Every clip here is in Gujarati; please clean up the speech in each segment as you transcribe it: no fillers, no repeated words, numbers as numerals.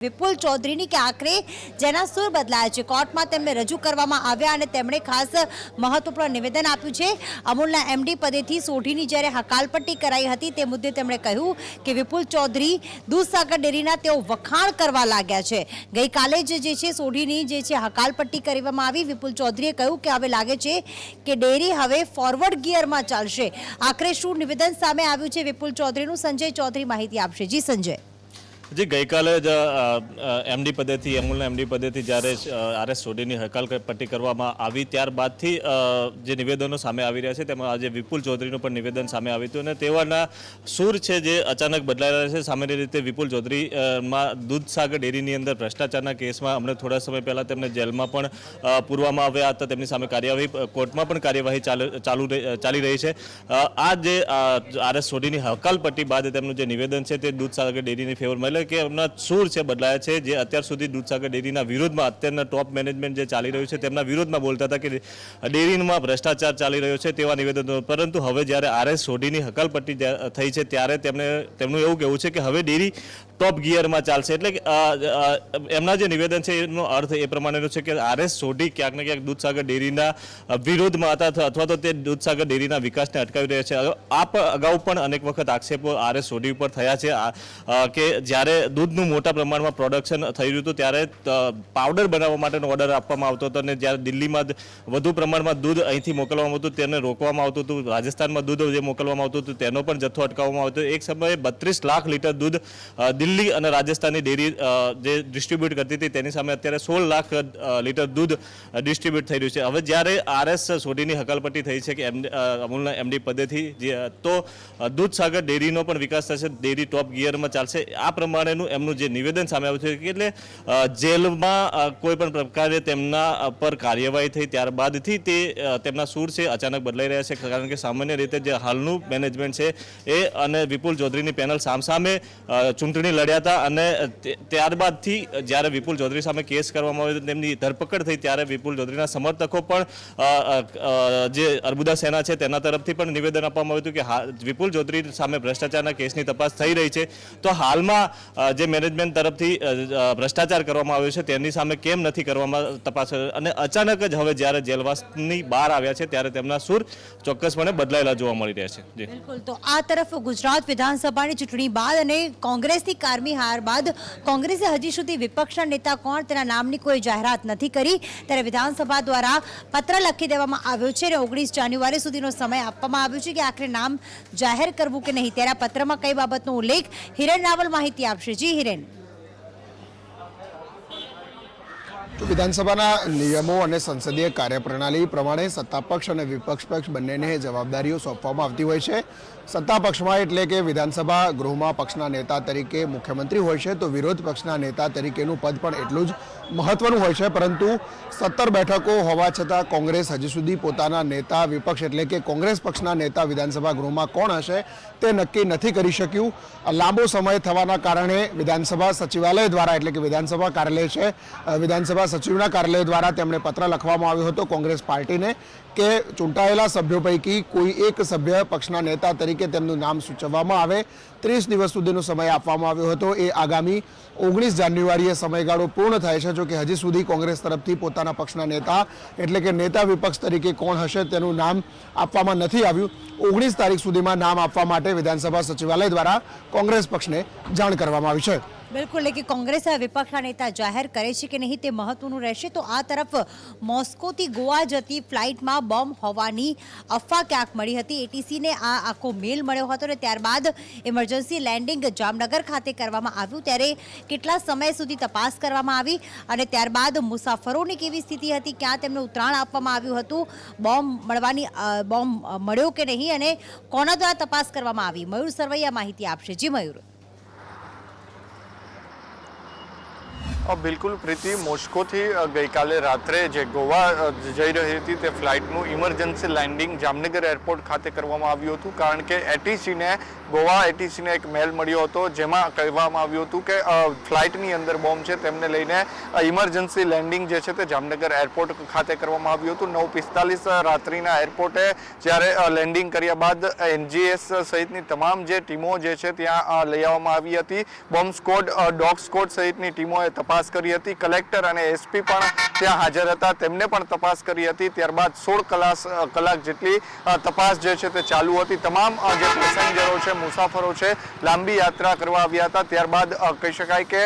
વિપુલ ચૌધરીની કે આખરે જેના સુર બદલાયા છે કોર્ટમાં તેમને રજૂ કરવામાં આવ્યા અને તેમણે ખાસ મહત્વપૂર્ણ નિવેદન આપ્યું છે। અમૂલના એમડી પદેથી સોઢીની જ્યારે હકાલપટ્ટી કરાઈ હતી તે મુદ્દે તેમણે કહ્યું કે વિપુલ ચૌધરી દૂધસાગર ડેરીના તેઓ વખાણ કરવા લાગ્યા છે। ગઈકાલે જે છે સોઢીની જે છે હકાલપટ્ટી કરવામાં આવી। વિપુલ ચૌધરીએ કહ્યું કે હવે લાગે છે કે ડેરી હવે ફોરવર્ડ ગિયરમાં ચાલશે। આખરે શું નિવેદન સામે આવ્યું છે વિપુલ ચૌધરીનું? સંજય ચૌધરી માહિતી આપશે। જી સંજય। जी गई काले एमडी पदे थी अमूलना एमडी पदे थी જ્યારે આરએસ સોઢીની હકાલપટ્ટી કરવામાં આવી ત્યારબાદથી જે નિવેદનો સામે આવી રહ્યા છે તેમાં આજે વિપુલ ચૌધરીનું પણ નિવેદન સામે આવ્યું હતું અને તેઓના સૂર છે જે અચાનક બદલાઈ રહ્યા છે। સામાન્ય રીતે વિપુલ ચૌધરી માં દૂધસાગર ડેરીની અંદર ભ્રષ્ટાચારના કેસમાં હમણાં થોડા સમય પહેલાં તેમને જેલમાં પણ પૂરવામાં આવ્યા હતા। તેમની સામે કાર્યવાહી કોર્ટમાં પણ કાર્યવાહી ચાલી રહી છે। આ જે આરએસ સોઢીની હકાલપટ્ટી બાદ તેમનું જે નિવેદન છે તે દૂધસાગર ડેરીની ફેવરમાં કે એમના સૂર છે બદલાયા છે। જે અત્યાર સુધી દૂધસાગર ડેરીના વિરોધમાં અત્યારના ટોપ મેનેજમેન્ટ જે ચાલી રહ્યું છે તેમના વિરોધમાં બોલતા હતા કે ડેરીમાં ભ્રષ્ટાચાર ચાલી રહ્યો છે તેવા નિવેદનો, પરંતુ હવે જ્યારે આરએસ સોઢીની હકાલપટ્ટી થઈ છે ત્યારે તેમનું એવું કહેવું છે કે હવે ડેરી ટોપ ગિયરમાં ચાલશે। એટલે કે એમના જે નિવેદન છે એનો અર્થ એ પ્રમાણેનો છે કે આરએસ સોઢી ક્યાંક ને ક્યાંક દૂધસાગર ડેરીના વિરોધમાં હતા અથવા તો તે દૂધસાગર ડેરીના વિકાસને અટકાવી રહ્યા છે। અગાઉ પણ અનેક વખત આક્ષેપો આરએસ સોઢી ઉપર થયા છે કે જ્યારે દૂધનું મોટા પ્રમાણમાં પ્રોડક્શન થઈ રહ્યું હતું ત્યારે પાવડર બનાવવા માટેનો ઓર્ડર આપવામાં આવતો હતો અને જ્યારે દિલ્હીમાં વધુ પ્રમાણમાં દૂધ અહીંથી મોકલવામાં આવતું તેને રોકવામાં આવતું હતું। રાજસ્થાનમાં દૂધ જે મોકલવામાં આવતું હતું તેનો પણ જથ્થો અટકાવવામાં આવતો। એક સમયે 32 લાખ લીટર દૂધ દિલ્હી અને રાજસ્થાનની ડેરી જે ડિસ્ટ્રીબ્યુટ કરતી હતી તેની સામે અત્યારે 16 લાખ લીટર દૂધ ડિસ્ટ્રીબ્યુટ થઈ રહ્યું છે। હવે જ્યારે આરએસ સોઢીની હકાલપટ્ટી થઈ છે કે અમૂલના એમડી પદેથી તો દૂધસાગર ડેરીનો પણ વિકાસ થશે, ડેરી ટોપ ગિયરમાં ચાલશે। આ પ્રમાણેનું એમનું જે નિવેદન સામે આવ્યું છે કે એટલે જેલમાં કોઈ પણ પ્રકારે તેમના પર કાર્યવાહી થઈ ત્યારબાદથી તે તેમના સૂર છે અચાનક બદલાઈ રહ્યા છે। કારણ કે સામાન્ય રીતે જે હાલનું મેનેજમેન્ટ છે એ અને વિપુલ ચૌધરીની પેનલ સામસામે ચૂંટણી લડ્યા હતા અને ત્યારબાદથી જ્યારે વિપુલ ચૌધરી સામે કેસ કરવામાં આવ્યો તેમની ધરપકડ થઈ ત્યારે વિપુલ ચૌધરીના સમર્થકો પણ જે અર્બુદા સેના છે તેના તરફથી પણ નિવેદન આપવામાં આવ્યું હતું કે વિપુલ ચૌધરી સામે ભ્રષ્ટાચારના કેસની તપાસ થઈ રહી છે તો હાલમાં જે મેનેજમેન્ટ તરફથી ભ્રષ્ટાચાર કરવામાં આવ્યો છે તેની સામે કેમ નથી કરવામાં તપાસ, અને અચાનક જ હવે જ્યારે જેલવાસની બહાર આવ્યા છે ત્યારે તેમના સૂર ચોક્કસપણે બદલાયેલા જોવા મળી રહ્યા છે। બિલકુલ। તો આ તરફ ગુજરાત વિધાનસભાની ચૂંટણી બાદ અને કોંગ્રેસની કારમી હાર બાદ કોંગ્રેસે હજી સુધી વિપક્ષના નેતા કોણ તેના નામની કોઈ જાહેરાત નથી કરી ત્યારે વિધાનસભા દ્વારા પત્ર લખી દેવામાં આવ્યો છે અને 19 જાન્યુઆરી સુધીનો સમય આપવામાં આવ્યો છે કે આખરે નામ જાહેર કરવું કે નહીં। ત્યારે આ પત્રમાં કઈ બાબતનો ઉલ્લેખ હિરેન રાવલ માહિતી આપશે। જી હિરેન। વિધાનસભાના નિયમો અને સંસદીય કાર્યપ્રણાલી પ્રમાણે સત્તાપક્ષ અને વિપક્ષ પક્ષ બંનેને જવાબદારીઓ સોંપવામાં આવતી હોય છે। સત્તાપક્ષમાં એટલે કે વિધાનસભા ગૃહમાં પક્ષના નેતા તરીકે મુખ્યમંત્રી હોય છે તો વિરોધ પક્ષના નેતા તરીકેનું પદ પણ એટલું જ મહત્વનું હોય છે। પરંતુ 17 બેઠકો હોવા છતાં કોંગ્રેસ હજી સુધી પોતાના નેતા વિપક્ષ એટલે કે કોંગ્રેસ પક્ષના નેતા વિધાનસભા ગૃહમાં કોણ હશે તે નક્કી નથી કરી શક્યું। લાંબો સમય થવાના કારણે વિધાનસભા સચિવાલય દ્વારા એટલે કે વિધાનસભા કાર્યાલય છે વિધાનસભા સચિવના કાર્યાલય દ્વારા તેમણે પત્ર લખવામાં આવ્યો હતો કોંગ્રેસ પાર્ટીને કે ચૂંટાયેલા સભ્યો પૈકી કોઈ એક સભ્ય પક્ષના નેતા તરીકે તેમનું નામ સૂચવવામાં આવે। 30 દિવસ સુધીનો સમય આપવામાં આવ્યો હતો। એ આગામી 19 જાન્યુઆરીએ સમયગાળો પૂર્ણ થાય છે। જો કે હજી સુધી કોંગ્રેસ તરફથી પોતાના પક્ષના નેતા એટલે કે નેતા વિપક્ષ તરીકે કોણ હશે તેનું નામ આપવામાં નથી આવ્યું। 19 તારીખ સુધીમાં નામ આપવા માટે વિધાનસભા સચિવાલય દ્વારા કોંગ્રેસ પક્ષને જાણ કરવામાં આવી છે। બિલકુલ। એટલે કે કોંગ્રેસ વિપક્ષના નેતા જાહેર કરે છે કે નહીં તે મહત્વનું રહેશે। તો આ તરફ મોસ્કોથી ગોવા જતી ફ્લાઇટમાં બોમ્બ હોવાની અફવા ક્યાંક મળી હતી। એટીસીને આ આખો મેલ મળ્યો હતો અને ત્યારબાદ ઇમરજન્સી લેન્ડિંગ જામનગર ખાતે કરવામાં આવ્યું। ત્યારે કેટલા સમય સુધી તપાસ કરવામાં આવી અને ત્યારબાદ મુસાફરોની કેવી સ્થિતિ હતી, ક્યાં તેમને ઉતરાણ આપવામાં આવ્યું હતું, બોમ્બ મળ્યો કે નહીં અને કોના દ્વારા તપાસ કરવામાં આવી? મયુર સરવૈયા માહિતી આપશે। જી મયુર। બિલકુલ પ્રીતિ, મોસ્કોથી ગઈકાલે રાત્રે જે ગોવા જઈ રહી હતી તે ફ્લાઇટનું ઇમરજન્સી લેન્ડિંગ જામનગર એરપોર્ટ ખાતે કરવામાં આવ્યું હતું કારણ કે એટીસીને ગોવા એટીસીને એક મેલ મળ્યો હતો, જેમાં કહેવામાં આવ્યું હતું કે ફ્લાઇટની અંદર બોમ્બ છે તેમને લઈને ઇમરજન્સી લેન્ડિંગ જે છે તે જામનગર એરપોર્ટ ખાતે કરવામાં આવ્યું હતું. 9:45 રાત્રિના એરપોર્ટે જ્યારે લેન્ડિંગ કર્યા બાદ એનજીએસ સહિતની તમામ જે ટીમો જે છે ત્યાં લઈ આવવામાં આવી હતી. બોમ્બ સ્કોડ, ડોગ સ્કોડ સહિતની ટીમોએ તપાસ કરી હતી. કલેક્ટર અને એસપી પણ ત્યાં હાજર હતા, તેમને પણ તપાસ કરી હતી. ત્યારબાદ 16 કલાક જેટલી તપાસ જે છે તે ચાલુ હતી. તમામ જે પેસેન્જરો છે, મુસાફરો છે, લાંબી યાત્રા કરવા આવ્યા હતા. ત્યારબાદ કહી શકાય કે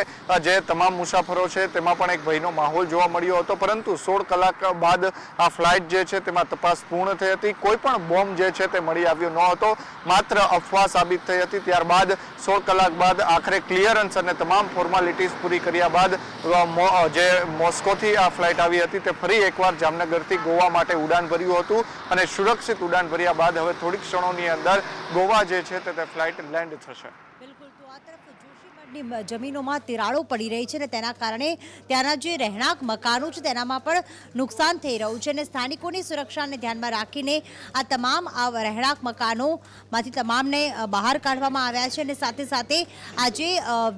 જે તમામ મુસાફરો છે તેમાં પણ એક ભયનો માહોલ જોવા મળ્યો હતો. પરંતુ 16 કલાક બાદ આ ફ્લાઇટ જે છે તેમાં તપાસ પૂર્ણ થઈ હતી. કોઈ પણ બોમ્બ જે છે તે મળી આવ્યો ન હતો, માત્ર અફવા સાબિત થઈ હતી. ત્યારબાદ 16 કલાક બાદ આખરે ક્લિયરન્સ અને તમામ ફોર્માલિટીઝ પૂરી કર્યા બાદ જે મોસ્કોથી આ ફ્લાઇટ આવી હતી તે ફરી એકવાર જામનગરથી ગોવા માટે ઉડાન ભર્યું હતું અને સુરક્ષિત ઉડાન ભર્યા બાદ હવે થોડીક ક્ષણોની અંદર ગોવા જે છે તે ફ્લાઇટ લેન્ડ થશે. બિલકુલ. તો આ તરફ જોશીમઠની જમીનોમાં તિરાડો પડી રહી છે અને તેના કારણે ત્યાંના જે રહેણાંક મકાનો છે તેનામાં પણ નુકસાન થઈ રહ્યું છે અને સ્થાનિકોની સુરક્ષાને ધ્યાનમાં રાખીને આ તમામ રહેણાંક મકાનોમાંથી તમામને બહાર કાઢવામાં આવ્યા છે અને સાથે સાથે આજે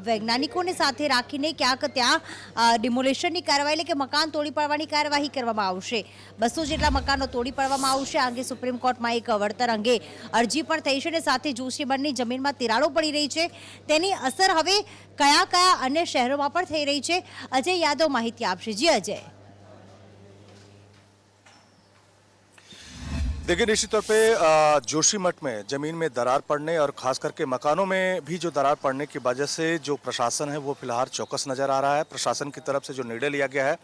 વૈજ્ઞાનિકોને સાથે રાખીને ક્યાંક ત્યાં ડિમોલેશનની કાર્યવાહી એટલે કે મકાન તોડી પાડવાની કાર્યવાહી કરવામાં આવશે. 200 જેટલા મકાનો તોડી પાડવામાં આવશે. આ અંગે સુપ્રીમ કોર્ટમાં એક વળતર અંગે અરજી પણ થઈ છે અને સાથે જોશીમઠની જમીનમાં તિરાડો પડી રહી છે, તેની અસર હવે કયા કયા અન્ય શહેરોમાં પણ થઈ રહી છે. અજય યાદવ માહિતી આપશે. જી અજય. देखिए, निश्चित तौर पे जोशीमठ में ज़मीन में दरार पड़ने और ख़ास करके मकानों में भी जो दरार पड़ने की वजह से जो प्रशासन है वो फिलहाल चौकस नज़र आ रहा है. प्रशासन की तरफ से जो निर्णय लिया गया है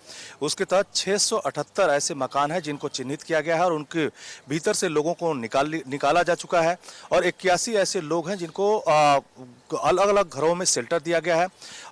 उसके तहत 678 ऐसे मकान हैं जिनको चिन्हित किया गया है और उनके भीतर से लोगों को निकाला जा चुका है और 81 ऐसे लोग हैं जिनको अलग अलग घरों में शेल्टर दिया गया है.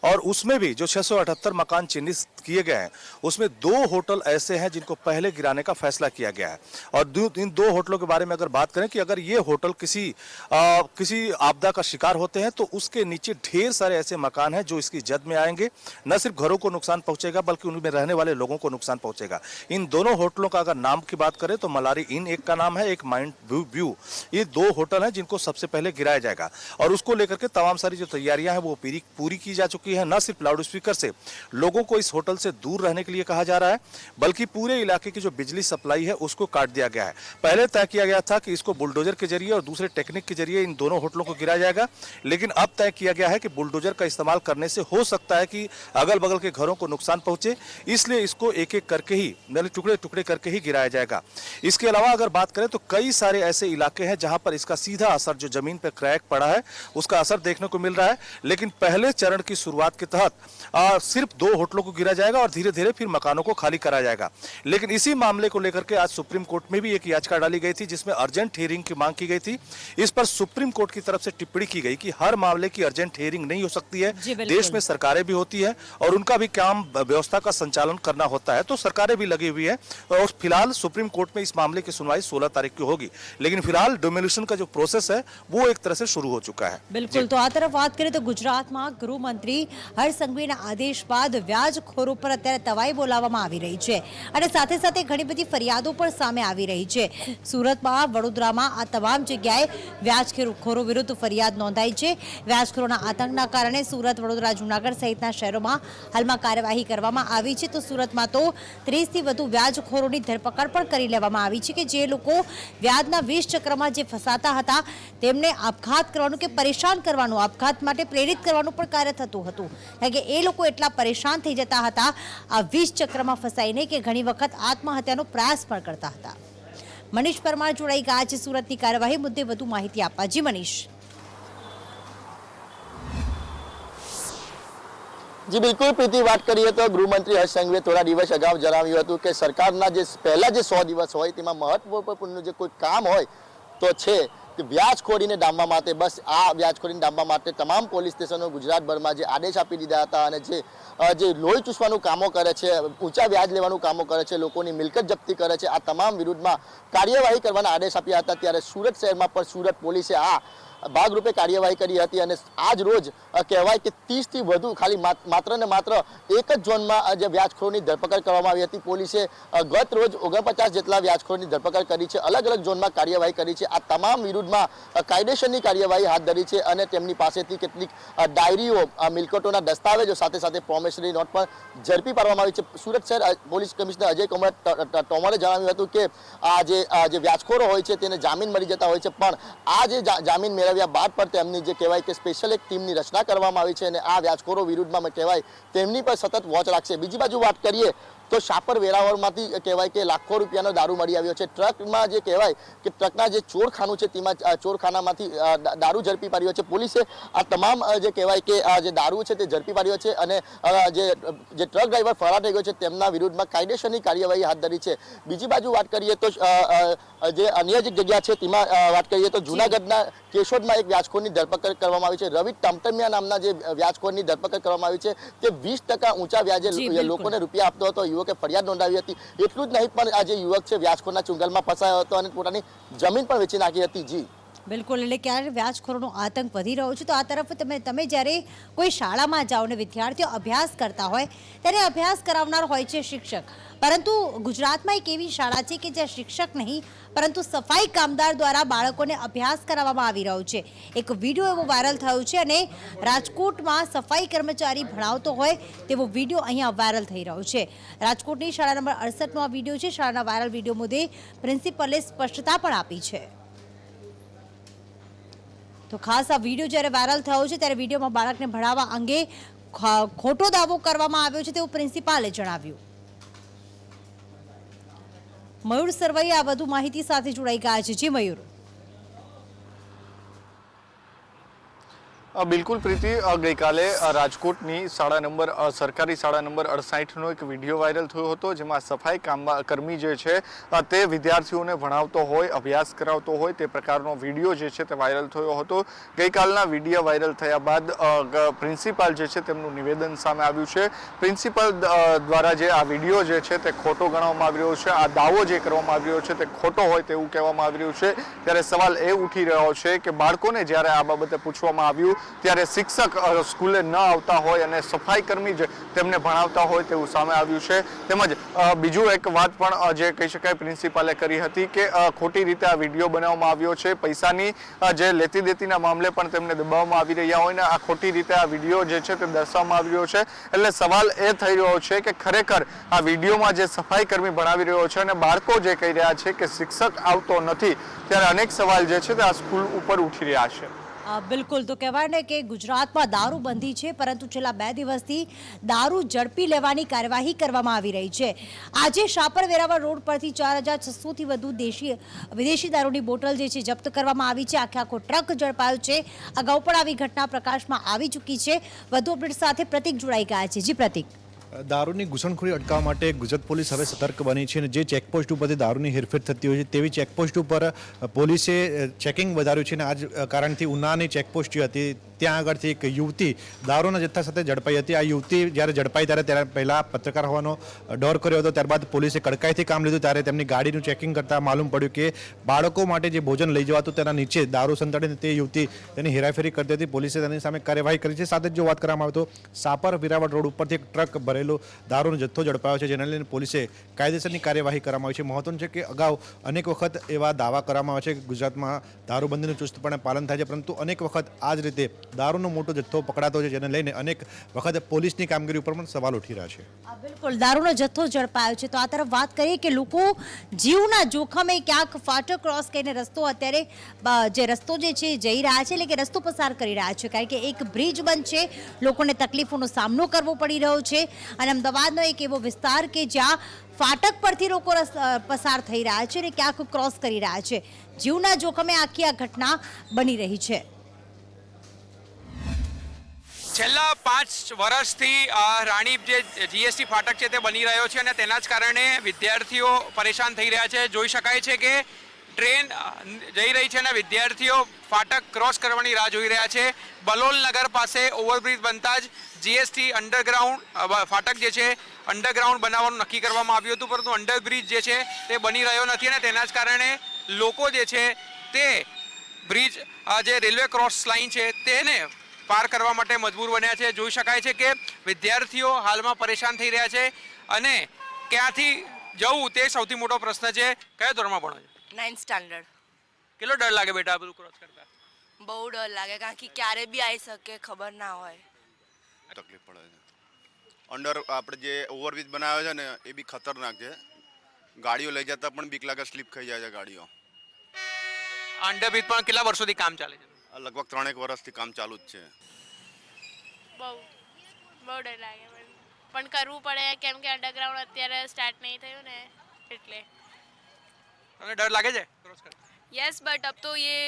और उसमें भी जो 678 मकान चिन्हित किए गए हैं उसमें 2 होटल ऐसे हैं जिनको पहले गिराने का फैसला किया गया है. और इन 2 होटलों के बारे में अगर बात करें कि अगर ये होटल किसी आपदा का शिकार होते हैं तो उसके नीचे ढेर सारे ऐसे मकान हैं जो इसकी जद में आएंगे. न सिर्फ घरों को नुकसान पहुंचेगा बल्कि उनमें रहने वाले लोगों को नुकसान पहुंचेगा. इन दोनों होटलों का अगर नाम की बात करें तो मलारी इन एक का नाम है, एक माइंड व्यू. ये 2 होटल हैं जिनको सबसे पहले गिराया जाएगा और उसको लेकर के तमाम सारी जो तैयारियां हैं वो पूरी की जा चुकी है. न सिर्फ लाउड स्पीकर से लोगों को इस होटल से दूर रहने के लिए कहा जा रहा है बल्कि पूरे इलाके की जो बिजली सप्लाई है उसको काट दिया गया है. पहले तय किया गया था कि इसको बुलडोजर के जरिए और दूसरे टेक्निक के जरिए इन दोनों होटलों को गिराया जाएगा, लेकिन अब तय किया गया है कि बुलडोजर का इस्तेमाल करने से हो सकता है कि अगल बगल के घरों को नुकसान पहुंचे, इसलिए इसको एक एक करके ही टुकड़े टुकड़े करके ही गिराया जाएगा. इसके अलावा अगर बात करें तो कई सारे ऐसे इलाके हैं जहां पर इसका सीधा असर जो जमीन पर क्रैक पड़ा है उसका असर देखने को मिल रहा है. लेकिन पहले चरण की शुरुआत के तहत सिर्फ 2 होटलों को गिरा जाएगा और धीरे धीरे फिर मकानों को खाली कराया जाएगा. लेकिन इसी मामले को लेकर के आज सुप्रीम कोर्ट में भी एक याचिका डाली गई थी जिसमें अर्जेंट हियरिंग की मांग की गई थी. इस पर सुप्रीम कोर्ट की तरफ से टिप्पणी की गई कि हर मामले की अर्जेंट हियरिंग नहीं हो सकती है. देश में सरकारें भी होती है और उनका भी काम व्यवस्था का संचालन करना होता है, तो सरकारें भी लगी हुई है और फिलहाल सुप्रीम कोर्ट में इस मामले की सुनवाई 16 तारीख की होगी. लेकिन फिलहाल डिमोलिशन का जो प्रोसेस है वो एक तरह से शुरू हो चुका है. બિલકુલ. તો આ તરફ વાત કરીએ તો ગુજરાતમાં ગૃહમંત્રી હર્ષ સંઘવીના આદેશ બાદ વ્યાજખોરો પર અત્યારે તવાઈ બોલાવવામાં આવી રહી છે અને સાથે સાથે ઘણી બધી ફરિયાદો પણ સામે આવી રહી છે. સુરતમાં, વડોદરામાં આ તમામ જગ્યાએ વ્યાજખોરો વિરુદ્ધ ફરિયાદ નોંધાઈ છે. વ્યાજખોરોના આતંકના કારણે સુરત, વડોદરા, જૂનાગઢ સહિતના શહેરોમાં હાલમાં કાર્યવાહી કરવામાં આવી છે. તો સુરતમાં તો 30થી વધુ વ્યાજખોરોની ધરપકડ પણ કરી લેવામાં આવી છે કે જે લોકો વ્યાજના 20 ચક્રમાં જે ફસાતા હતા તેમને આપઘાત કરવાનું કે પરેશાન કરવાનું, આપઘાત માટે પ્રેરિત કરવાનું પણ કાર્ય થતું હતું. કારણ કે એ લોકો એટલા પરેશાન થઈ જતા હતા આ 20 ચક્રમાં ફસાઈને કે ઘણી વખત આત્મહત્યાનો પ્રયાસ પણ કરતા હતા. મનીષ પરમાર જોડાઈ ગયા છે સુરતની કાર્યવાહી મુદ્દે વધુ માહિતી આપવા. જી મનીષ. જી બિલકુલ પ્રીતિ, વાત કરીએ તો ગૃહમંત્રી હર્ષ સંઘવીએ થોડા દિવસ અગાઉ જણાવ્યું હતું કે સરકારના જે પહેલા જે 100 દિવસ હોય તેમાં મહત્વપૂર્ણ જે કોઈ કામ હોય તો છે કે વ્યાજખોરીને ડામવા માટે, બસ આ વ્યાજખોરીને ડામવા માટે તમામ પોલીસ સ્ટેશનો ગુજરાતભરમાં જે આદેશ આપી દીધા હતા અને જે લોહી ચૂસવાનું કામો કરે છે, ઊંચા વ્યાજ લેવાનું કામો કરે છે, લોકોની મિલકત જપ્તી કરે છે, આ તમામ વિરુદ્ધમાં કાર્યવાહી કરવાના આદેશ આપ્યા હતા. ત્યારે સુરત શહેરમાં પણ સુરત પોલીસે આ ભાગરૂપે કાર્યવાહી કરી હતી અને આજ રોજ કહેવાય કે 30થી વધુ ખાલી માત્ર ને માત્ર એક જ ઝોનમાં જે વ્યાજખોરોની ધરપકડ કરવામાં આવી હતી. પોલીસે ગત રોજ 49 જેટલા વ્યાજખોરોની ધરપકડ કરી છે. અલગ અલગ ઝોનમાં કાર્યવાહી કરી છે. આ તમામ વિરુદ્ધમાં કાયદેસરની કાર્યવાહી હાથ ધરી છે અને તેમની પાસેથી કેટલીક ડાયરીઓ, મિલકતોના દસ્તાવેજો સાથે સાથે પ્રોમિસરી નોટ પણ ઝડપી પાડવામાં આવી છે. સુરત શહેર પોલીસ કમિશનર અજય કુમાર તોમરે જણાવ્યું હતું કે આ જે વ્યાજખોરો હોય છે તેને જામીન મળી જતા હોય છે, પણ આ જે જામીન મેળવ્યા બાદ પણ તેમની જે કહેવાય કે સ્પેશિયલ એક ટીમની રચના કરવામાં આવી છે અને આ વ્યાજખોરો વિરુદ્ધમાં કહેવાય તેમની પર સતત વોચ રાખશે. બીજી બાજુ વાત કરીએ તો શાપર વેરાવળમાંથી કહેવાય કે લાખો રૂપિયાનો દારૂ મળી આવ્યો છે. ટ્રકમાં જે કહેવાય કે ટ્રકના જે ચોરખાનું છે તેમાં ચોરખાનામાંથી દારૂ ઝડપી પાડ્યો છે. પોલીસે આ તમામ જે કહેવાય કે આ જે દારૂ છે તે ઝડપી પાડ્યો છે અને જે ટ્રક ડ્રાઈવર ફરાર થઈ ગયો છે તેમના વિરુદ્ધમાં કાયદેસરની કાર્યવાહી હાથ ધરી છે. બીજી બાજુ વાત કરીએ તો જે અન્ય જે જગ્યા છે તેમાં વાત કરીએ તો જૂનાગઢના કેશોદમાં એક વ્યાજખોરની ધરપકડ કરવામાં આવી છે. રવિ ટમટમિયા નામના જે વ્યાજખોરની ધરપકડ કરવામાં આવી છે તે 20% ઊંચા વ્યાજે લોકોને રૂપિયા આપતો હતો. યુવકે ફરિયાદ નોંધાવી હતી. એટલું જ નહીં પણ આ જે યુવક છે વ્યાજખોરના ચુંગલમાં ફસાયો હતો અને પોતાની જમીન પણ વેચી નાખી હતી. જી બિલકુલ, એટલે ક્યારે વ્યાજખોરોનો આતંક વધી રહ્યો છે તો આ તરફ તમે જ્યારે કોઈ શાળામાં જાઓ ને વિદ્યાર્થીઓ અભ્યાસ કરતા હોય ત્યારે અભ્યાસ કરાવનાર હોય છે શિક્ષક, પરંતુ ગુજરાતમાં એક એવી શાળા છે કે જ્યાં શિક્ષક નહીં પરંતુ સફાઈ કામદાર દ્વારા બાળકોને અભ્યાસ કરાવવામાં આવી રહ્યો છે. એક વિડીયો એવો વાયરલ થયો છે અને રાજકોટમાં સફાઈ કર્મચારી ભણાવતો હોય તેવો વિડીયો અહીંયા વાયરલ થઈ રહ્યો છે. રાજકોટની શાળા નંબર 68નો આ વિડીયો છે. શાળાના વાયરલ વિડીયો મુદ્દે પ્રિન્સિપલે સ્પષ્ટતા પણ આપી છે. તો ખાસ આ વિડીયો જ્યારે વાયરલ થયો છે ત્યારે વિડીયોમાં બાળકને ભણાવવા અંગે ખોટો દાવો કરવામાં આવ્યો છે તેવું પ્રિન્સિપાલે જણાવ્યું. મયુર સરવૈયા વધુ માહિતી સાથે જોડાઈ ગયા છે. જી મયુર. બિલકુલ પ્રીતિ, ગઈકાલે રાજકોટની સરકારી શાળા નંબર 68નો એક વિડીયો વાયરલ થયો હતો જેમાં સફાઈ કર્મી જે છે તે વિદ્યાર્થીઓને ભણાવતો હોય, અભ્યાસ કરાવતો હોય તે પ્રકારનો વિડીયો જે છે તે વાયરલ થયો હતો. ગઈકાલના વિડીયો વાયરલ થયા બાદ પ્રિન્સિપાલ જે છે તેમનું નિવેદન સામે આવ્યું છે. પ્રિન્સિપાલ દ્વારા જે આ વિડીયો જે છે તે ખોટો ગણવામાં આવી રહ્યો છે, આ દાવો જે કરવામાં આવી રહ્યો છે તે ખોટો હોય તેવું કહેવામાં આવી રહ્યું છે. ત્યારે સવાલ એ ઉઠી રહ્યો છે કે બાળકોને જ્યારે આ બાબતે પૂછવામાં આવ્યું ત્યારે શિક્ષક સ્કૂલે ન આવતા હોય અને સફાઈ કર્મી જ તેમને ભણાવતા હોય તેવું સામે આવ્યું છે. તેમજ બીજું એક વાત પણ જે કહી શકાય પ્રિન્સિપાલે કરી હતી કે ખોટી રીતે આ વિડીયો બનાવવામાં આવ્યો છે. પૈસાની જે લેતી દેતીના મામલે પણ તેમને દબાવવામાં આવી રહ્યા હોય ને આ ખોટી રીતે આ વિડીયો જે છે તે દર્શાવવામાં આવી રહ્યો છે. એટલે સવાલ એ થઈ રહ્યો છે કે ખરેખર આ વિડીયોમાં જે સફાઈ કર્મી ભણાવી રહ્યો છે અને બાળકો જે કહી રહ્યા છે કે શિક્ષક આવતો નથી, ત્યારે અનેક સવાલ જે છે તે આ સ્કૂલ ઉપર ઉઠી રહ્યા છે. બિલકુલ, તો કહેવાય ને કે ગુજરાતમાં દારૂબંધી છે પરંતુ છેલ્લા 2 દિવસથી દારૂ ઝડપી લેવાની કાર્યવાહી કરવામાં આવી રહી છે. આજે શાપર વેરાવળ રોડ પરથી 4600થી વધુ વિદેશી દારૂની બોટલ જે છે જપ્ત કરવામાં આવી છે. આખો ટ્રક ઝડપાયો છે. અગાઉ પણ આવી ઘટના પ્રકાશમાં આવી ચૂકી છે. વધુ અપડેટ સાથે પ્રતિક જોડાઈ ગયા છે. જી પ્રતિક. દારૂની ઘૂસણખોરી અટકાવવા માટે ગુજરાત પોલીસ હવે સતર્ક બની છે અને જે ચેકપોસ્ટ ઉપરથી દારૂની હેરફેર થતી હોય છે તેવી ચેકપોસ્ટ ઉપર પોલીસે ચેકિંગ વધાર્યું છે અને આ જ કારણથી ઉનાની ચેકપોસ્ટ જે હતી ત્યાં આગળથી એક યુવતી દારૂના જથ્થા સાથે ઝડપાઈ હતી. આ યુવતી જ્યારે ઝડપાઈ ત્યારે પહેલાં પત્રકાર હોવાનો ડર કર્યો હતો, ત્યારબાદ પોલીસે કડકાઈથી કામ લીધું. ત્યારે તેમની ગાડીનું ચેકિંગ કરતાં માલુમ પડ્યું કે બાળકો માટે જે ભોજન લઈ જવાતું તેના નીચે દારૂ સંતાડીને તે યુવતી તેની હેરાફેરી કરતી હતી. પોલીસે તેની સામે કાર્યવાહી કરી છે. સાથે જ જો વાત કરવામાં આવે તો શાપર વેરાવળ રોડ ઉપરથી એક ટ્રક ભરેલો દારૂનો જથ્થો ઝડપાયો છે, જેને લઈને પોલીસે કાયદેસરની કાર્યવાહી કરવામાં આવી છે. મહત્વનું છે કે અગાઉ અનેક વખત એવા દાવા કરવામાં આવે છે કે ગુજરાતમાં દારૂબંધીનું ચુસ્તપણે પાલન થાય છે, પરંતુ અનેક વખત આ જ રીતે દારૂનો મોટો જથ્થો પકડાતો છે, જેને લઈને અનેક વખત પોલીસની કામગીરી ઉપર પણ સવાલ ઉઠી રહ્યા છે. બિલકુલ, દારૂનો જથ્થો ઝડપાયો છે. તો આ તરફ વાત કરીએ કે લોકો જીવના જોખમે ક્યાંક ફાટક ક્રોસ કરીને રસ્તો જે છે જઈ રહ્યા છે, એટલે કે રસ્તો પસાર કરી રહ્યા છે, કારણ કે એક બ્રિજ બંધ છે. લોકોને તકલીફોનો સામનો કરવો પડી રહ્યો છે અને અમદાવાદનો એક એવો વિસ્તાર કે જ્યાં ફાટક પરથી લોકો પસાર થઈ રહ્યા છે અને ક્યાંક ક્રોસ કરી રહ્યા છે. જીવના જોખમે આખી આ ઘટના બની રહી છે. છેલ્લા 5 વર્ષથી રાણીપ જે જીએસટી ફાટક છે તે બની રહ્યો છે અને તેના જ કારણે વિદ્યાર્થીઓ પરેશાન થઈ રહ્યા છે. જોઈ શકાય છે કે ટ્રેન જઈ રહી છે અને વિદ્યાર્થીઓ ફાટક ક્રોસ કરવાની રાહ જોઈ રહ્યા છે. બલોલ નગર પાસે ઓવરબ્રિજ બનતા જ જીએસટી અંડરગ્રાઉન્ડ ફાટક જે છે અંડરગ્રાઉન્ડ બનાવવાનું નક્કી કરવામાં આવ્યું હતું, પરંતુ અંડરબ્રિજ જે છે તે બની રહ્યો નથી અને તેના જ કારણે લોકો જે છે તે બ્રિજ જે રેલવે ક્રોસ લાઇન છે તેને પાર કરવા માટે મજબૂર બન્યા છે. જોઈ શકાય છે કે વિદ્યાર્થીઓ હાલમાં પરેશાન થઈ રહ્યા છે અને ક્યાંથી જવું તે સૌથી મોટો પ્રશ્ન છે. કયા ધોરણમાં ભણો છો? 9th standard. કેટલો ડર લાગે બેટા આ બધું ક્રોસ કરતા? બહુ ડર લાગે કારણ કે ક્યારે બી આવી શકે ખબર ના હોય. તકલીફ પડે છે. અંડર આપણે જે ઓવરબ્રિજ બનાવ્યો છે ને એ બી ખતરનાક છે. ગાડીઓ લઈ જતા પણ બીક લાગે, સ્લીપ ખાઈ જાય છે ગાડીઓ. અંડરબ્રિજ પણ કેટલા વર્ષોથી કામ ચાલે છે? લગભગ 3 વર્ષથી કામ ચાલુ જ છે. બહુ ડર લાગે પણ કરવું પડે કેમ કે અંડરગ્રાઉન્ડ અત્યારે સ્ટાર્ટ નહીં થયું ને એટલે. તમને ડર લાગે છે ક્રોસ કરતા? यस बट अब तो ये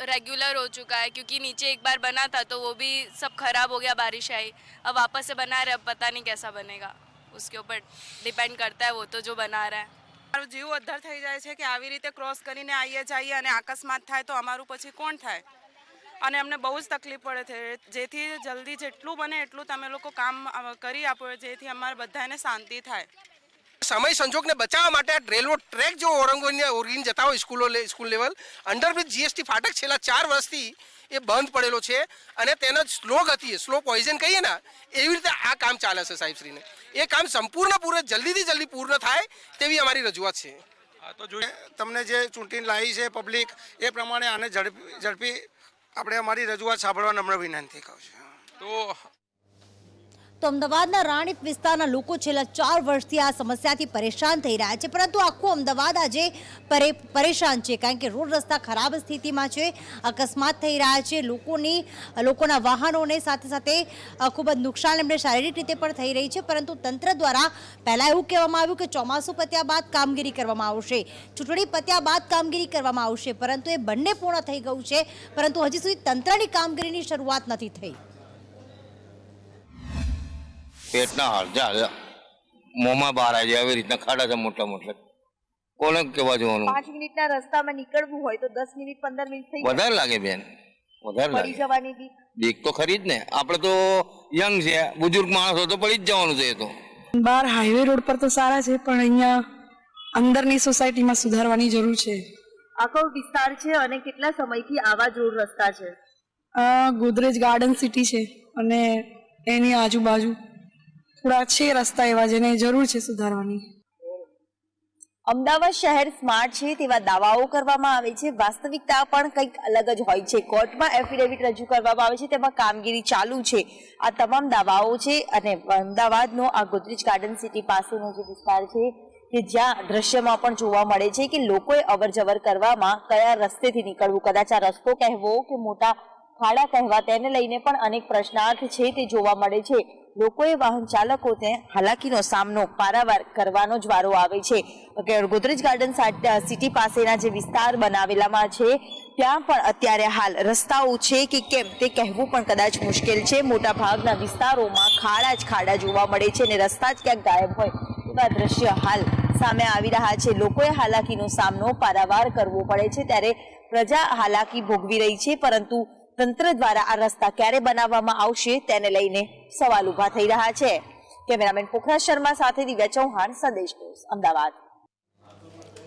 रेगुलर हो चुका है क्योंकि नीचे एक बार बना था तो वो भी सब खराब हो गया, बारिश आई, अब वापस से बना रहे, अब पता नहीं कैसा बनेगा, उसके ऊपर डिपेंड करता है वो तो जो बना रहा है. મારું જીવ અદ્ધર થઈ જાય છે કે આવી રીતે ક્રોસ કરીને આવીએ જઈએ અને અકસ્માત થાય તો અમારું પછી કોણ થાય, અને અમને બહુ જ તકલીફ પડે છે. જેથી જલ્દી જેટલું બને એટલું તમે લોકો કામ કરી આપો જેથી અમારે બધાને શાંતિ થાય. સમય સંજોગને બચાવવા માટે રેલવે ટ્રેક જો ઓરંગીને જતા હોય સ્કૂલ લેવલ અંડરબ્રિજ જીએસટી ફાટક છેલ્લા 4 વર્ષથી એ બંધ પડેલો છે અને તેનો સ્લો ગતિ સ્લો પોઈઝન કહીએ ને એવી રીતે આ કામ ચાલે છે સાહેબશ્રીને. એ કામ સંપૂર્ણ જલ્દીથી જલ્દી પૂર્ણ થાય તેવી અમારી રજૂઆત છે. તો જોઈએ તમને જે ચૂંટણી લાવી છે પબ્લિક એ પ્રમાણે આને ઝડપી આપણે અમારી રજૂઆત સાંભળવા નમ્ર વિનંતી કહું છું. તો અમદાવાદના રાણીપ વિસ્તારના લોકો છેલ્લા 4 વર્ષથી આ સમસ્યાથી પરેશાન થઈ રહ્યા છે, પરંતુ આખું અમદાવાદ આજે પરેશાન છે કારણ કે રોડ રસ્તા ખરાબ સ્થિતિમાં છે, અકસ્માત થઈ રહ્યા છે, લોકોના વાહનોને સાથે સાથે ખૂબ જ નુકસાન એમને શારીરિક રીતે પણ થઈ રહી છે. પરંતુ તંત્ર દ્વારા પહેલાં એવું કહેવામાં આવ્યું કે ચોમાસું પત્યા બાદ કામગીરી કરવામાં આવશે, ચૂંટણી પત્યા બાદ કામગીરી કરવામાં આવશે, પરંતુ એ બંને પૂર્ણ થઈ ગયું છે, પરંતુ હજી સુધી તંત્રની કામગીરીની શરૂઆત નથી થઈ. પેટના હાડજા મોંમાં બહાર આવી જાય એવી રીતના ખાડા છે મોટા મોટા. કોને કેવા જવાનું? 5 મિનિટના રસ્તામાં નીકળવું હોય તો 10 મિનિટ 15 મિનિટ થઈ વધારે લાગે બેન, વધારે લાગે. પડી જવાની બીક તો ખરી જ ને. આપણે તો યંગ છે, બુજુર્ગ માણસો તો પડી જ જવાનું છે. એ તો બહાર હાઈવે રોડ પર તો સારા છે પણ અહીંયા અંદરની સોસાયટીમાં સુધારવાની જરૂર છે. આખો વિસ્તાર છે અને કેટલા સમયથી આવા જ રોડ રસ્તા છે? ગોદરેજ ગાર્ડન સિટી છે અને એની આજુબાજુ થોડા છે રસ્તા એવા જેને જરૂર છે સુધારવાની. અમદાવાદ શહેર સ્માર્ટ છે તેવા દાવાઓ કરવામાં આવે છે, વાસ્તવિકતા પણ કંઈક અલગ જ હોય છે. કોર્ટમાં એફિડેવિટ રજૂ કરવામાં આવે છે, તેમાં કામગીરી ચાલુ છે. આ તમામ દાવાઓ છે અને અમદાવાદનો આ ગોદરેજ ગાર્ડન સિટી પાસેનો જે વિસ્તાર છે કે જ્યાં દ્રશ્યમાં પણ જોવા મળે છે કે લોકોએ અવરજવર કરવામાં કયા રસ્તેથી નીકળવું, કદાચ આ રસ્તો કહેવો કે મોટા ખાડા કહેવા, તેને લઈને પણ અનેક પ્રશ્નાર્થ છે તે જોવા મળે છે. લોકોએ વાહન ચાલકોને હાલાકીનો સામનો પારાવાર કરવાનો જ વારો આવે છે. ગોદરેજ ગાર્ડન સિટી પાસેના જે વિસ્તાર બનાવેલામાં છે ત્યાં પણ અત્યારે હાલ રસ્તાઓ છે કે કેમ તે કહેવું પણ કદાચ મુશ્કેલ છે. મોટા ભાગના વિસ્તારોમાં ખાડા જ ખાડા જોવા મળે છે અને રસ્તા જ ક્યાંક ગાયબ હોય એવા દ્રશ્ય હાલ સામે આવી રહ્યા છે. લોકોએ હાલાકીનો સામનો પારાવાર કરવો પડે છે ત્યારે પ્રજા હાલાકી ભોગવી રહી છે, પરંતુ તંત્ર દ્વારા આ રસ્તા ક્યારે બનાવવામાં આવશે તેને લઈને સવાલ ઉભા થઈ રહ્યા છે. કેમેરામેન પોખરાજ શર્મા સાથે દિવ્યા ચૌહાણ, સંદેશ ન્યૂઝ, અમદાવાદ.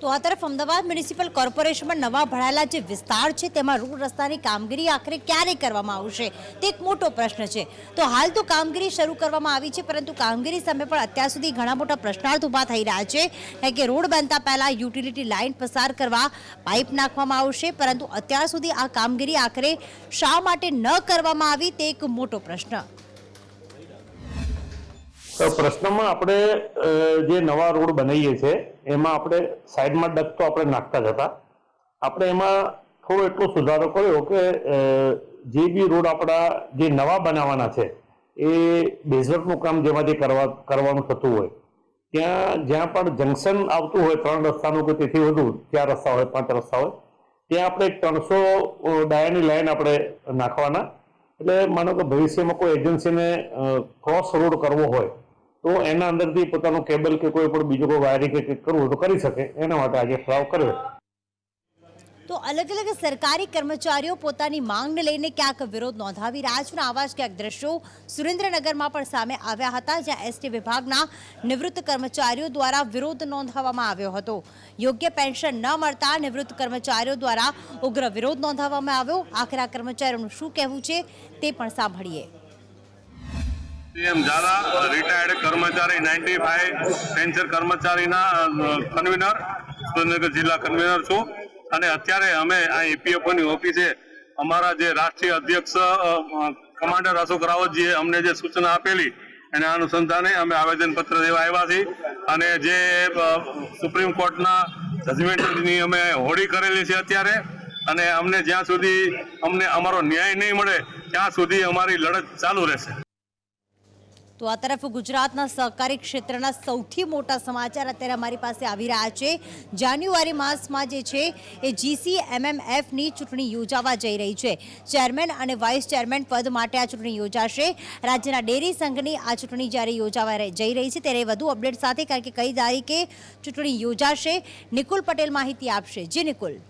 તો આ તરફ અમદાવાદ મ્યુનિસિપલ કોર્પોરેશનમાં નવા ભરાયેલા જે વિસ્તાર છે તેમાં રોડ રસ્તાની કામગીરી આખરે ક્યારે કરવામાં આવશે તે એક મોટો પ્રશ્ન છે. તો હાલ તો કામગીરી શરૂ કરવામાં આવી છે, પરંતુ કામગીરી સામે પણ અત્યાર સુધી ઘણા મોટા પ્રશ્નાર્થ ઊભા થઈ રહ્યા છે. કારણ કે રોડ બનતા પહેલા યુટિલિટી લાઇન પસાર કરવા પાઇપ નાખવામાં આવશે, પરંતુ અત્યાર સુધી આ કામગીરી આખરે શા માટે ન કરવામાં આવી તે એક મોટો પ્રશ્ન. પ્રશ્નમાં આપણે જે નવા રોડ બનાવીએ છીએ એમાં આપણે સાઈડમાં ડક તો આપણે નાખતા જ હતા. આપણે એમાં થોડો એટલો સુધારો કર્યો કે જે બી રોડ આપણા જે નવા બનાવવાના છે એ બેઝવર્કનું કામ જેમાંથી કરવાનું થતું હોય ત્યાં જ્યાં પણ જંકશન આવતું હોય 3 રસ્તાનું કે તેથી વધુ 4 રસ્તા હોય 5 રસ્તા હોય ત્યાં આપણે 300 ડાયાની લાઈન આપણે નાખવાના. એટલે માનો કે ભવિષ્યમાં કોઈ એજન્સીને ક્રોસ રોડ કરવો હોય તો એના અંદરથી પોતાનું કેબલ કે કોઈ પણ બીજું કોઈ વાયરિંગ કે કરવું તો કરી શકે, એના માટે આજે ઠરાવ કર્યો. તો અલગ અલગ સરકારી કર્મચારીઓ પોતાની માંગને લઈને ક્યાંક વિરોધ નોંધાવી રહ્યા છે. આવા જ ક્યાંક દ્રશ્યો સુરેન્દ્રનગરમાં પણ સામે આવ્યા હતા, જ્યાં એસટી વિભાગના નિવૃત્ત કર્મચારીઓ દ્વારા વિરોધ નોંધાવવામાં આવ્યો હતો. યોગ્ય પેન્શન ન મળતા નિવૃત્ત કર્મચારીઓ દ્વારા ઉગ્ર વિરોધ નોંધાવવામાં આવ્યો. આખરે કર્મચારીઓનું શું કહેવું છે તે પણ સાંભળીએ. રિટાયર્ડ કર્મચારી 95 પેન્શન કર્મચારીના કન્વીનર સુરેન્દ્રનગર જિલ્લા કન્વીનર છું અને અત્યારે અમે આ ઈપીએફઓની ઓફિસે અમારા જે રાષ્ટ્રીય અધ્યક્ષ કમાન્ડર અશોક રાવતજીએ અમને જે સૂચના આપેલી એના અનુસંધાને અમે આવેદનપત્ર દેવા આવ્યા છીએ અને જે સુપ્રીમ કોર્ટના જજમેન્ટની અમે હોડી કરેલી છે અત્યારે અને અમને જ્યાં સુધી અમને અમારો ન્યાય નહીં મળે ત્યાં સુધી અમારી લડત ચાલુ રહેશે. તો આ તરફ ગુજરાતના સહકારી ક્ષેત્રના સૌથી મોટા સમાચાર અત્યારે અમારી પાસે આવી રહ્યા છે. જાન્યુઆરી માસમાં જે છે એ GCMMFની ચૂંટણી યોજાવા જઈ રહી છે. ચેરમેન અને વાઇસ ચેરમેન પદ માટે આ ચૂંટણી યોજાશે. રાજ્યના ડેરી સંઘની આ ચૂંટણી જ્યારે યોજાવા જઈ રહી છે ત્યારે વધુ અપડેટ સાથે, કારણ કે કઈ તારીખે ચૂંટણી યોજાશે, નિકુલ પટેલ માહિતી આપશે. જી નિકુલ.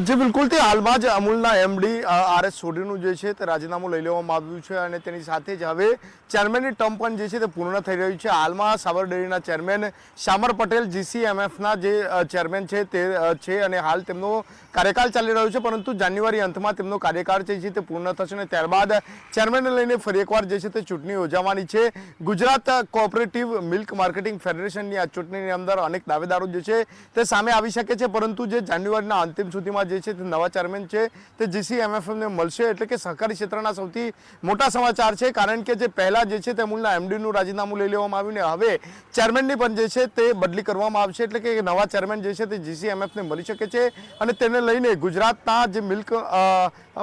જે બિલકુલ તે હાલમાં જ અમૂલના એમડી RS સોઢીનું જે છે તે રાજીનામું લઈ લેવામાં આવ્યું છે અને તેની સાથે જ હવે ચેરમેનની ટર્મ પણ જે છે તે પૂર્ણ થઈ રહ્યું છે. હાલમાં સાબર ડેરીના ચેરમેન શામર પટેલ GCMMFના જે ચેરમેન છે તે છે અને હાલ તેમનો કાર્યકાળ ચાલી રહ્યો છે, પરંતુ જાન્યુઆરી અંતમાં તેમનો કાર્યકાળ જે છે તે પૂર્ણ થશે અને ત્યારબાદ ચેરમેનને લઈને ફરી એકવાર જે છે તે ચૂંટણી યોજાવાની છે. ગુજરાત કોઓપરેટિવ મિલ્ક માર્કેટિંગ ફેડરેશનની આ ચૂંટણીની અંદર અનેક દાવેદારો જે છે તે સામે આવી શકે છે, પરંતુ જે જાન્યુઆરીના અંતિમ સુધીમાં જે છે તે નવા ચેરમેન છે તે GCMMFને મળશે, એટલે કે સહકારી ક્ષેત્રના સૌથી મોટા સમાચાર છે. કારણ કે જે પહેલા જે છે તે અમૂલના એમડીનું રાજીનામું લઈ લેવામાં આવ્યું ને હવે ચેરમેનની પણ જે છે તે બદલી કરવામાં આવશે, એટલે કે નવા ચેરમેન જે છે તે GCMMFને મળી શકે છે અને તેને લઈને ગુજરાતના જે મિલ્ક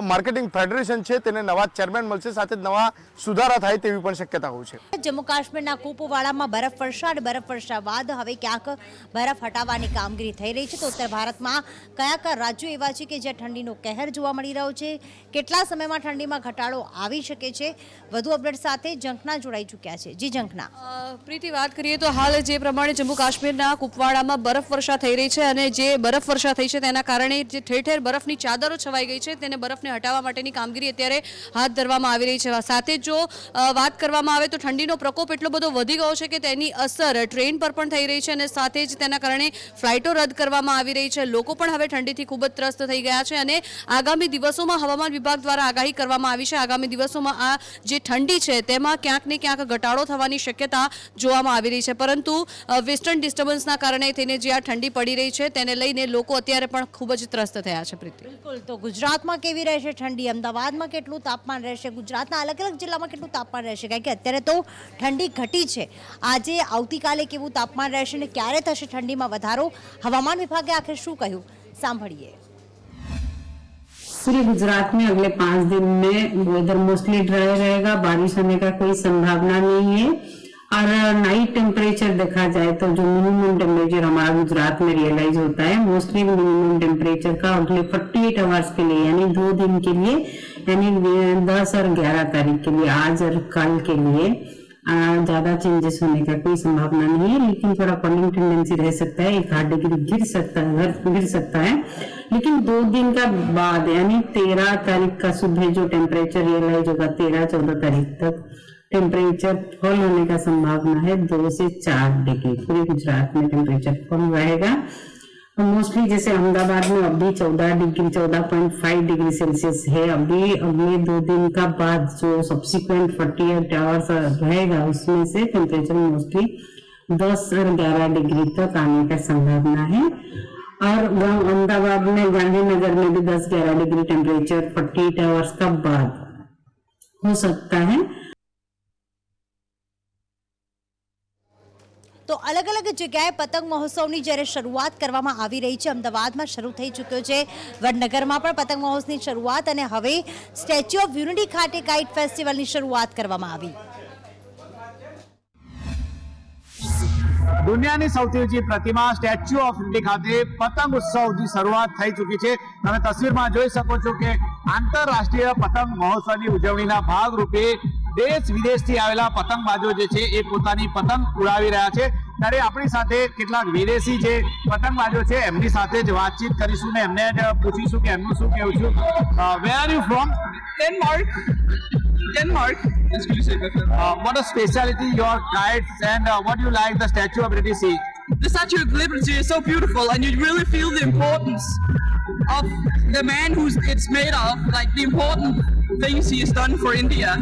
માર્કેટિંગ ફેડરેશન છે તેને નવા ચેરમેન મળશે, સાથે જ નવા સુધારા થાય તેવી પણ શક્યતાઓ છે. જમ્મુ કાશ્મીરના કુપવાડામાં બરફવર્ષા બાદ હવે ક્યાંક બરફ હટાવવાની કામગીરી થઈ રહી છે. તો ઉત્તર ભારતમાં કયા રાજ્યો એવા છે કે જ્યાં ઠંડીનો કહેર જોવા મળી રહ્યો છે, કેટલા સમયમાં ઠંડીમાં ઘટાડો આવી શકે છે, વધુ અપડેટ સાથે ઝંખના જોડાઈ ચૂક્યા છે. જી ઝંખના. પ્રીતિ, વાત કરીએ તો હાલ જે પ્રમાણે જમ્મુ કાશ્મીરના કુપવાડામાં બરફવર્ષા થઈ રહી છે અને જે બરફવર્ષા થઈ છે તેના કારણે જે ઠેર ઠેર બરફની ચાદરો છવાઈ ગઈ છે તેને બરફને હટાવવા માટેની કામગીરી અત્યારે હાથ ધરવામાં આવી રહી છે. સાથે જો વાત કરવામાં આવે તો ઠંડીનો પ્રકોપ એટલો બધો વધી ગયો છે કે તેની અસર ટ્રેન પર પણ થઈ રહી છે અને સાથે જ તેના કારણે ફ્લાઇટો રદ કરવામાં આવી રહી છે. લોકો પણ હવે ઠંડીથી ખૂબ જ ત્રસ્ત થઈ ગયા છે અને આગામી દિવસોમાં હવામાન વિભાગ દ્વારા આગાહી કરવામાં આવી છે. આગામી દિવસોમાં આ જે ઠંડી છે તેમાં ક્યાંક ને ક્યાંક ઘટાડો થવાની શક્યતા જોવામાં આવી રહી છે, પરંતુ વેસ્ટર્ન ડિસ્ટર્બન્સના કારણે તેને જે આ ઠંડી પડી રહી છે તેને લઈને લોકો અત્યારે પણ ખૂબ જ ત્રસ્ત થયા છે. પ્રીતિ, બિલકુલ. તો ગુજરાતમાં કેવી રહેશે ઠંડી, અમદાવાદમાં કેટલું તાપમાન રહેશે, ગુજરાતના અલગ અલગ જિલ્લામાં કેટલું તાપમાન રહેશે, કારણ કે અત્યારે તો ઠંડી ઘટી છે, આજે આવતીકાલે કેવું તાપમાન રહેશે અને ક્યારે થશે ઠંડીમાં વધારો, હવામાન વિભાગે આખરે શું કહ્યું, સાંભળીએ. पूरे गुजरात में अगले 5 दिन में वेदर मोस्टली ड्राई रहेगा, बारिश होने का कोई संभावना नहीं है. और नाइट टेम्परेचर देखा जाए तो जो मिनिमम टेम्परेचर हमारा गुजरात में रियलाइज होता है, मोस्टली मिनिमम टेम्परेचर का अगले 48 आवर्स के लिए यानी 2 दिन के लिए, यानी 10 और 11 तारीख के लिए, आज और कल के लिए ज्यादा चेंजेस होने का कोई संभावना नहीं है, लेकिन थोड़ा फॉलिंग टेंडेंसी रह सकता है, 1-8 डिग्री गिर सकता है. लेकिन 2 दिन का बाद यानी 13 तारीख का सुबह जो टेम्परेचर रियलाइज होगा, 13-14 तारीख तक टेम्परेचर फॉल होने का संभावना है 2 से 4 डिग्री. पूरे गुजरात में टेम्परेचर फॉल रहेगा. मोस्टली जैसे अहमदाबाद में अभी 14.5 डिग्री सेल्सियस है. अभी अगले 2 दिन का बाद जो सब्सिक्वेंट 48 आवर्स रहेगा उसमें से टेम्परेचर मोस्टली 10 और 11 डिग्री तक आने का संभावना है. और अहमदाबाद में, गांधीनगर में भी 10-11 डिग्री टेम्परेचर 48 आवर्स का बाद हो सकता है. તો અલગ અલગ જગ્યાએ પતંગ મહોત્સવની જ્યારે શરૂઆત કરવામાં આવી રહી છે, અમદાવાદમાં શરૂ થઈ ચૂક્યો છે, વડનગરમાં પણ પતંગ મહોત્સવની શરૂઆત અને હવે સ્ટેચ્યુ ઓફ યુનિટી ખાતે કાઇટ ફેસ્ટિવલની શરૂઆત કરવામાં આવી. દુનિયાની સૌથી ઊંચી પ્રતિમા સ્ટેચ્યુ ઓફ યુનિટી ખાતે પતંગ ઉત્સવની શરૂઆત થઈ ચૂકી છે. તમે તસવીરમાં જોઈ શકો છો કે આંતરરાષ્ટ્રીય પતંગ મહોત્સવની ઉજવણીના ભાગરૂપે દેશ વિદેશથી આવેલા પતંગબાજો જે છે એ પોતાની પતંગ ઉડાવી રહ્યા છે. ત્યારે આપણી સાથે કેટલાક વિદેશી જે પતંગબાજો છે એમની સાથે જ વાતચીત કરીશું ને એમને જ પૂછીશું કે એમનું શું કહેવું છું. Where are you from? Denmark. What is speciality your kites and what do you like the Statue of Liberty? The Statue of Liberty is so beautiful, and you really feel the importance of the man who's it's made of, like the important things he has done for India.